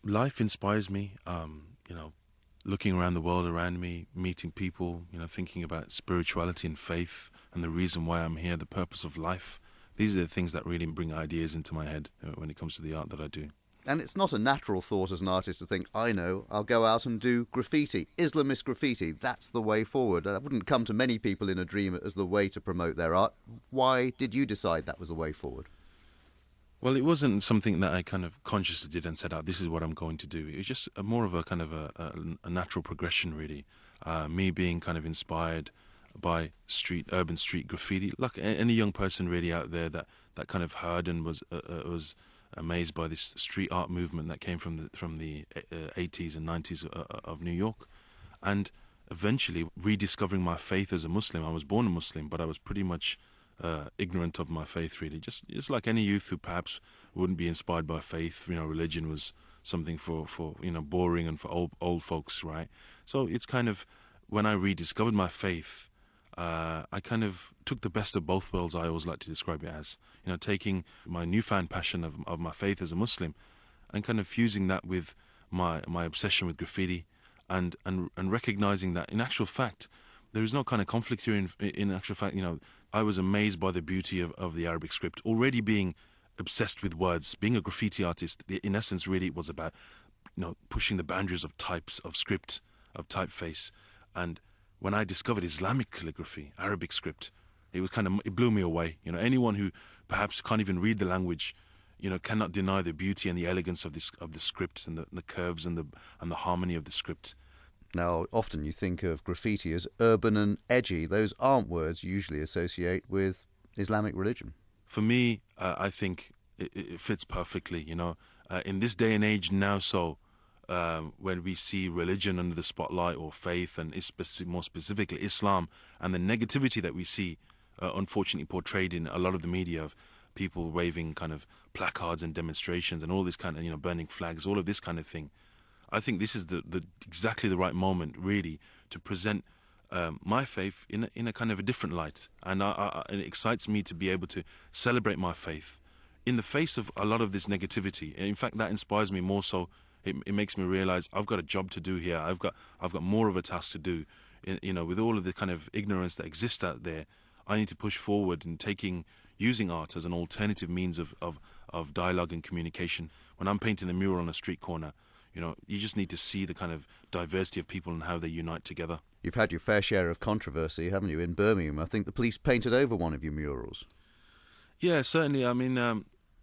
Life inspires me. You know, looking around the world around me, meeting people, thinking about spirituality and faith and the reason why I'm here, the purpose of life. These are the things that really bring ideas into my head when it comes to the art that I do. And it's not a natural thought as an artist to think, I know, I'll go out and do graffiti. Islamist graffiti, that's the way forward. That wouldn't come to many people in a dream as the way to promote their art. Why did you decide that was the way forward? Well, it wasn't something that I kind of consciously did and said, this is what I'm going to do. It was just more of a kind of a natural progression, really. Me being kind of inspired by urban street graffiti, like any young person really out there that kind of heard and was amazed by this street art movement that came from the 80s and 90s of New York, and eventually rediscovering my faith as a Muslim. I was born a Muslim, but I was pretty much ignorant of my faith, really. Just like any youth who perhaps wouldn't be inspired by faith. Religion was something for boring and for old folks, right? So it's kind of when I rediscovered my faith, I kind of took the best of both worlds. I always like to describe it as taking my newfound passion of my faith as a Muslim, and kind of fusing that with my obsession with graffiti, and recognizing that in actual fact there is no kind of conflict here. In actual fact, I was amazed by the beauty of the Arabic script. Already being obsessed with words, being a graffiti artist, in essence, really it was about pushing the boundaries of types of script, of typeface. And when I discovered Islamic calligraphy, Arabic script, it blew me away. Anyone who perhaps can't even read the language, cannot deny the beauty and the elegance of the script, and the curves and the harmony of the script. Now, often you think of graffiti as urban and edgy. Those aren't words you usually associate with Islamic religion. For me, I think it fits perfectly. In this day and age now, when we see religion under the spotlight, or faith, and more specifically Islam, and the negativity that we see, unfortunately portrayed in a lot of the media, of people waving kind of placards and demonstrations and all this kind of burning flags, all of this kind of thing. I think this is the exactly the right moment, really, to present my faith in a kind of a different light, and it excites me to be able to celebrate my faith in the face of a lot of this negativity. And in fact, that inspires me more so. It makes me realize I've got a job to do here. I've got more of a task to do. With all of the kind of ignorance that exists out there, I need to push forward and using art as an alternative means of dialogue and communication. When I'm painting a mural on a street corner, you just need to see the kind of diversity of people and how they unite together. You've had your fair share of controversy, haven't you, in Birmingham? I think the police painted over one of your murals. Yeah, certainly. I mean,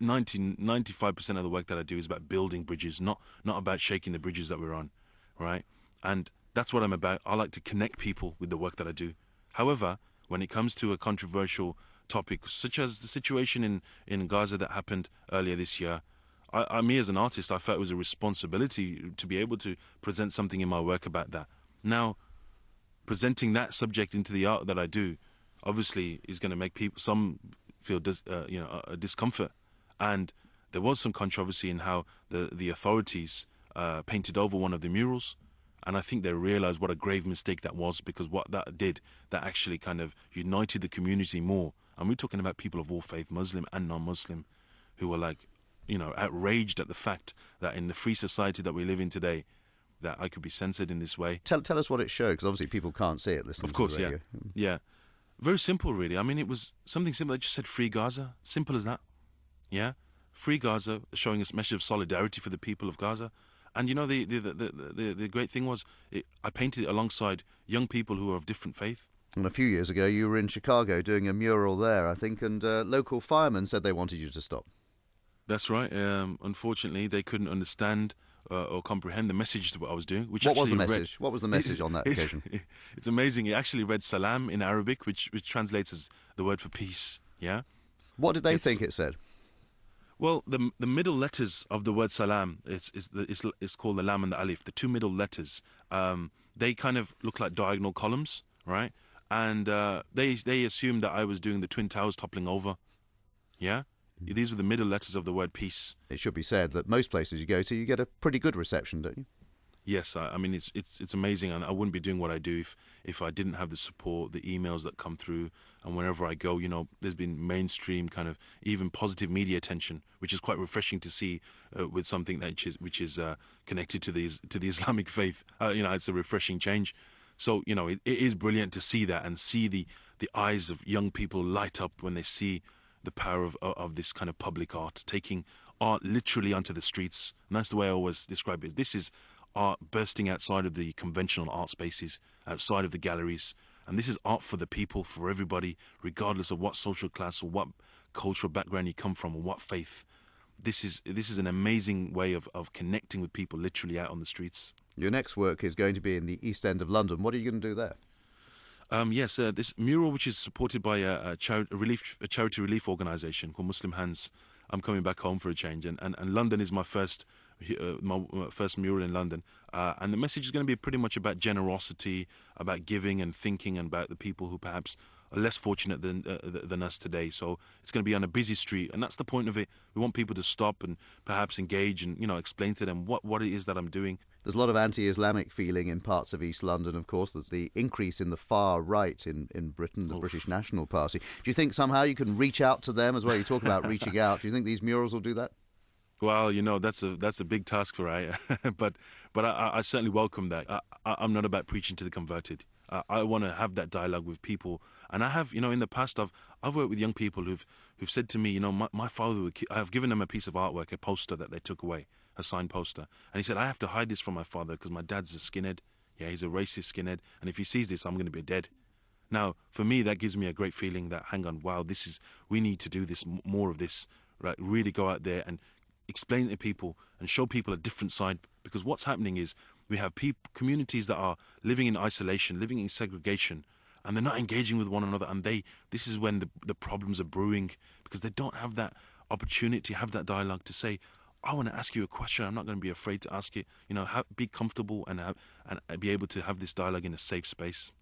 95% of the work that I do is about building bridges, not about shaking the bridges that we're on, right? And that's what I'm about. I like to connect people with the work that I do. However, when it comes to a controversial topic, such as the situation in Gaza that happened earlier this year, me as an artist, I felt it was a responsibility to be able to present something in my work about that. Now, presenting that subject into the art that I do, obviously, is going to make some feel a discomfort. And there was some controversy in how the authorities painted over one of the murals, and I think they realized what a grave mistake that was, because what that did, that actually kind of united the community more. And we're talking about people of all faith, Muslim and non-Muslim, who were like, outraged at the fact that in the free society that we live in today, that I could be censored in this way. Tell us what it showed, because obviously people can't see it listening Of course, to the radio. Yeah. Very simple, really. I mean, it was something simple. I just said "Free Gaza," simple as that. Yeah, Free Gaza, showing a message of solidarity for the people of Gaza. And the great thing was, I painted it alongside young people who are of different faith. And a few years ago, you were in Chicago doing a mural there, I think, and local firemen said they wanted you to stop. That's right. Unfortunately, they couldn't understand or comprehend the message that I was doing. What was the message? What was the message on that occasion? It's amazing. It actually read "salam" in Arabic, which translates as the word for peace. Yeah. What did they think it said? Well, the middle letters of the word "salam" it's called the lam and the alif. The two middle letters, they kind of look like diagonal columns, right? And they assumed that I was doing the Twin Towers toppling over. Yeah. These were the middle letters of the word peace. It should be said that most places you go to, you get a pretty good reception, don't you? Yes, I mean it's amazing, and I wouldn't be doing what I do if I didn't have the support, the emails that come through, and wherever I go, there's been mainstream kind of even positive media attention, which is quite refreshing to see with something which is connected to the Islamic faith. It's a refreshing change. So it is brilliant to see that and see the eyes of young people light up when they see the power of this kind of public art, taking art literally onto the streets. And that's the way I always describe it. This is art bursting outside of the conventional art spaces, outside of the galleries. And this is art for the people, for everybody, regardless of what social class or what cultural background you come from or what faith. This is an amazing way of connecting with people literally out on the streets. Your next work is going to be in the East End of London. What are you going to do there? Yes, this mural, which is supported by a charity relief organisation called Muslim Hands. I'm coming back home for a change, and London is my first mural in London, and the message is going to be pretty much about generosity, about giving and thinking, and about the people who perhaps are less fortunate than us today. So it's going to be on a busy street, and that's the point of it. We want people to stop and perhaps engage and explain to them what it is that I'm doing. There's a lot of anti-Islamic feeling in parts of East London, of course. There's the increase in the far right in Britain, the British National Party. Do you think somehow you can reach out to them as well? You talk about reaching out. Do you think these murals will do that? Well, that's a big task for I, but I certainly welcome that. I'm not about preaching to the converted. I want to have that dialogue with people, and I have, in the past, I've worked with young people who've said to me, my father, I have given them a piece of artwork, a poster that they took away, a signed poster, and he said, I have to hide this from my father because my dad's a skinhead. Yeah, he's a racist skinhead, and if he sees this, I'm going to be dead. Now, for me, that gives me a great feeling that, hang on, wow, we need to do this, more of this, right? Really go out there and explain it to people and show people a different side, because what's happening is we have communities that are living in isolation, living in segregation, and they're not engaging with one another, and this is when the problems are brewing, because they don't have that opportunity to have that dialogue to say, I want to ask you a question, I'm not going to be afraid to ask it, be comfortable and be able to have this dialogue in a safe space.